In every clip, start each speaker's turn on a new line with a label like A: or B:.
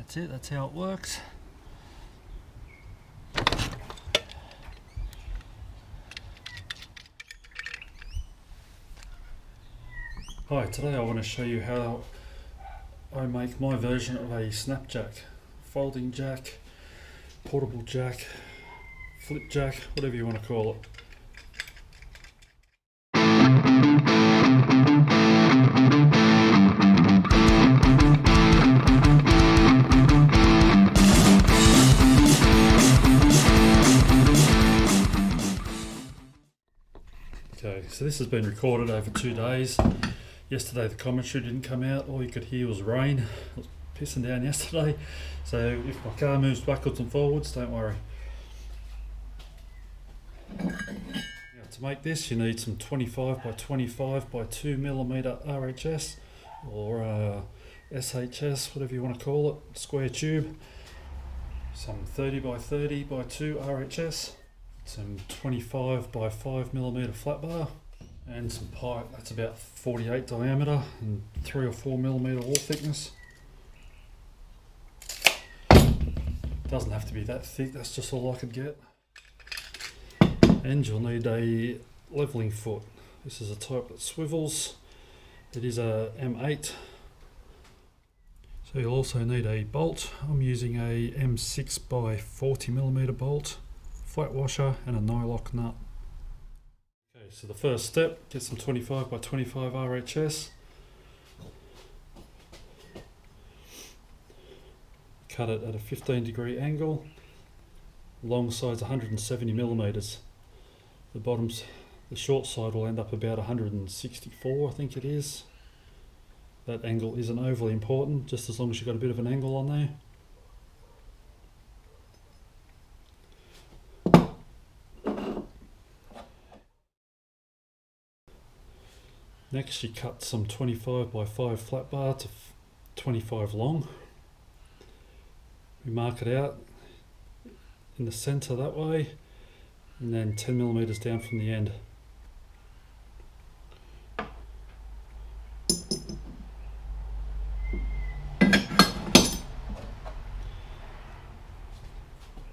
A: That's it, that's how it works. Hi, today I want to show you how I make my version of a Snapjack, folding jack, portable jack, flipjack, whatever you want to call it. Okay, so this has been recorded over 2 days. Yesterday the commentary didn't come out, all you could hear was rain. It was pissing down yesterday, so if my car moves backwards and forwards, don't worry. Now, to make this you need some 25 by 25 by 2mm RHS or SHS, whatever you want to call it, square tube, some 30 by 30 by 2 RHS, some 25 by 5mm flat bar, and some pipe that's about 48 diameter and 3 or 4mm wall thickness. Doesn't have to be that thick, that's just all I could get. And you'll need a leveling foot. This is a type that swivels. It is a M8. So you'll also need a bolt. I'm using a M6 by 40mm bolt, flat washer and a nyloc nut. Okay, so the first step, get some 25 by 25 RHS. Cut it at a 15-degree angle. Long side's 170mm. The short side will end up about 164, I think it is. That angle isn't overly important, just as long as you've got a bit of an angle on there. Next you cut some 25 by 5 flat bar to 25 long. We mark it out in the centre that way, and then 10mm down from the end.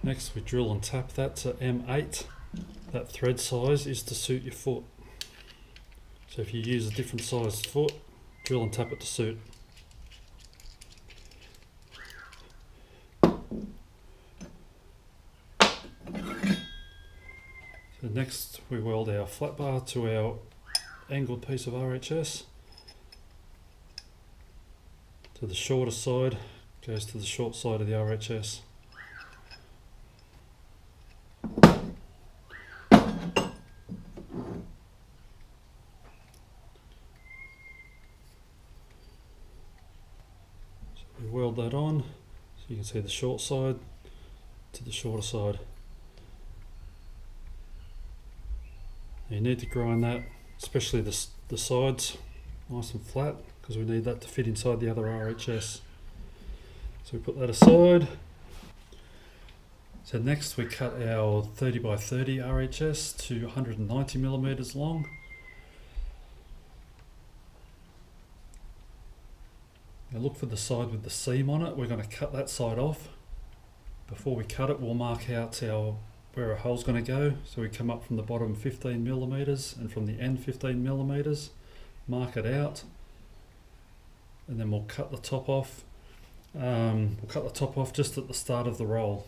A: Next we drill and tap that to M8. That thread size is to suit your foot. So if you use a different sized foot, drill and tap it to suit. So next we weld our flat bar to our angled piece of RHS. To the shorter side, goes to the short side of the RHS. We weld that on so you can see the short side to the shorter side. You need to grind that, especially the sides, nice and flat, because we need that to fit inside the other RHS. So we put that aside. So next we cut our 30 by 30 RHS to 190mm long. Now look for the side with the seam on it. We're going to cut that side off. Before we cut it, we'll mark out where our hole's going to go. So we come up from the bottom 15mm and from the end 15mm, mark it out, and then we'll cut the top off. We'll cut the top off just at the start of the roll.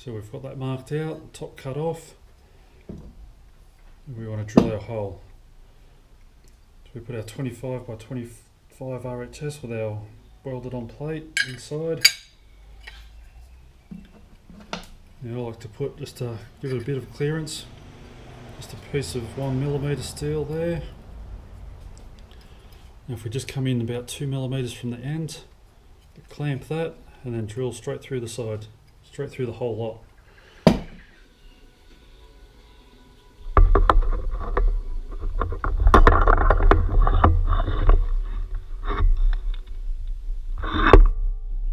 A: So we've got that marked out, top cut off, and we want to drill our hole. So we put our 25 by 25 RHS with our welded on plate inside. Now I like to put, just to give it a bit of clearance, just a piece of 1mm steel there. Now if we just come in about 2mm from the end, clamp that and then drill straight through the side, straight through the whole lot.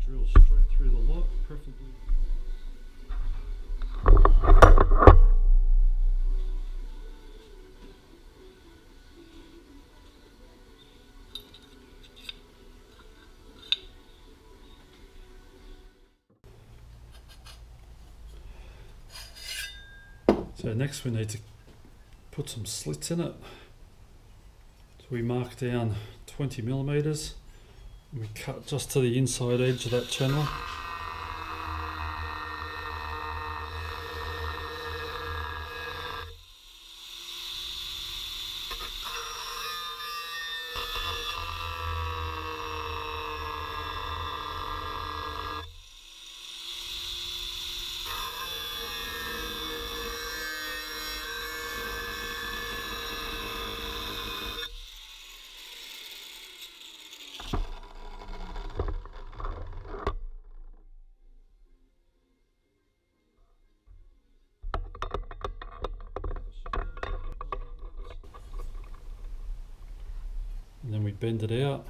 A: Drill straight through the lot, preferably. So next we need to put some slits in it. So we mark down 20mm and we cut just to the inside edge of that channel. And then we bend it out.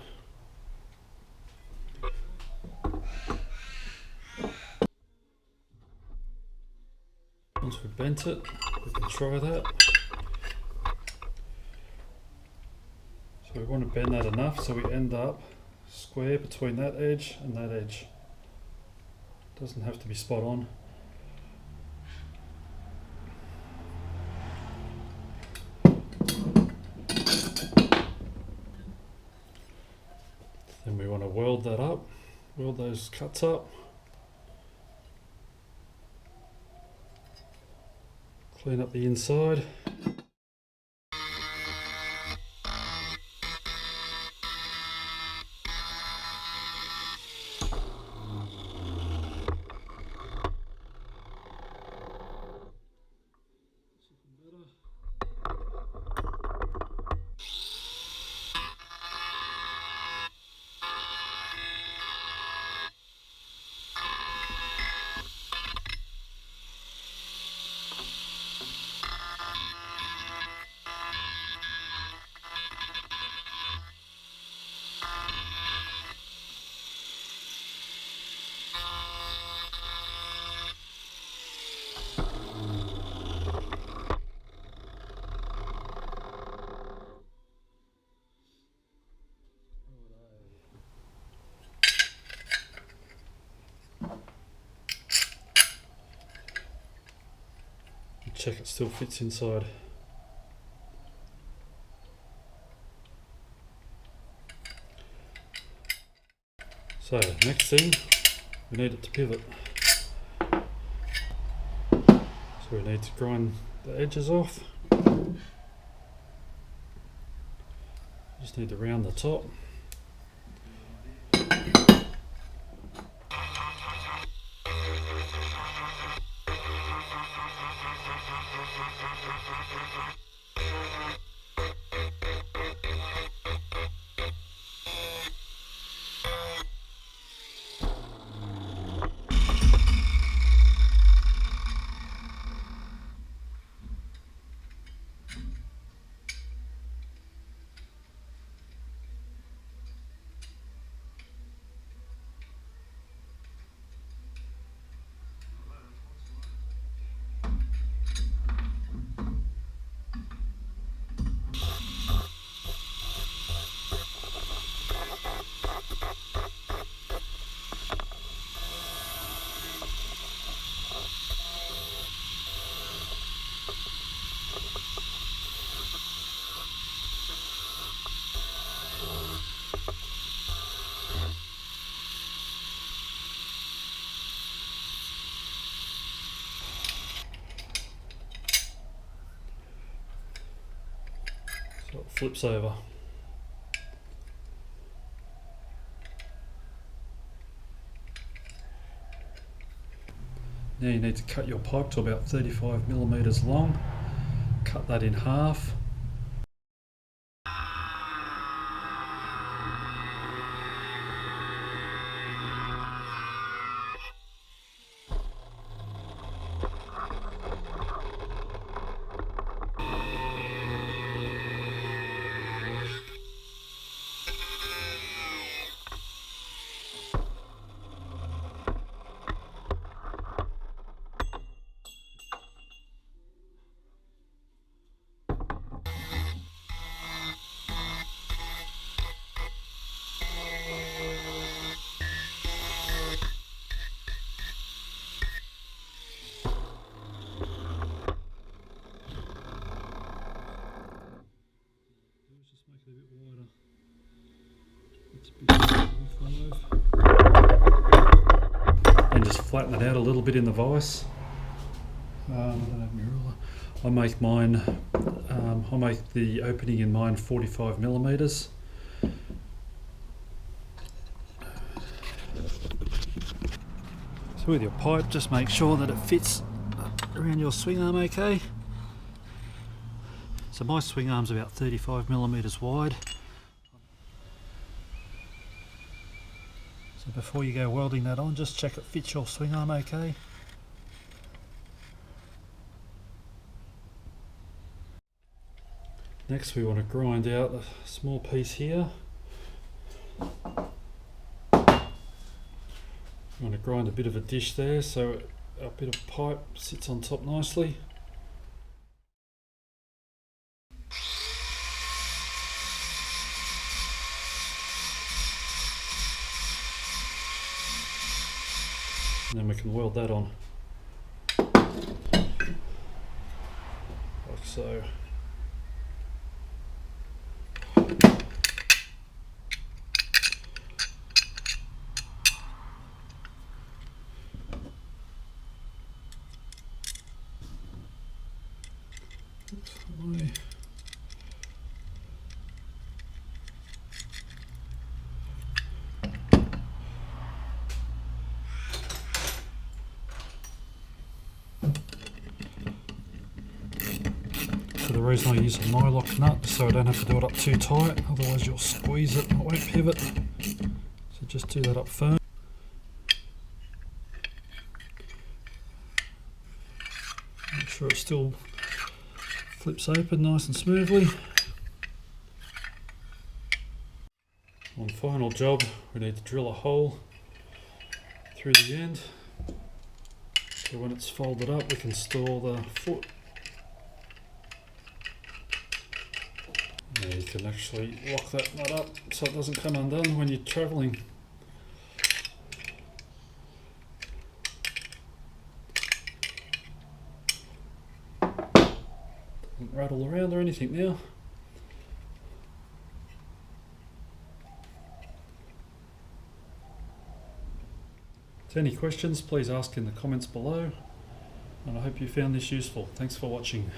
A: Once we've bent it, we can try that. So we want to bend that enough so we end up square between that edge and that edge. Doesn't have to be spot on. Then we want to weld that up, weld those cuts up. Clean up the inside. Check it still fits inside. So next thing, we need it to pivot. So we need to grind the edges off. Just need to round the top. so it flips over. Now you need to cut your pipe to about 35mm long. Cut that in half. Just make it a bit wider. It's a bit 45. And just flatten it out a little bit in the vise. I don't have my ruler. I make mine. I make the opening in mine 45mm. So with your pipe, just make sure that it fits around your swing arm okay. So my swing arm's about 35mm wide. So before you go welding that on, just check it fits your swing arm okay. Next we want to grind out a small piece here. You want to grind a bit of a dish there so a bit of pipe sits on top nicely. And then we can weld that on. Like so. So the reason I use a nyloc nut so I don't have to do it up too tight, otherwise you'll squeeze it and it won't pivot. So just do that up firm. Make sure it still flips open nice and smoothly. One final job, we need to drill a hole through the end. So when it's folded up we can store the foot. Yeah, you can actually lock that nut up so it doesn't come undone when you're travelling. Doesn't rattle around or anything now. So any questions, please ask in the comments below, and I hope you found this useful. Thanks for watching.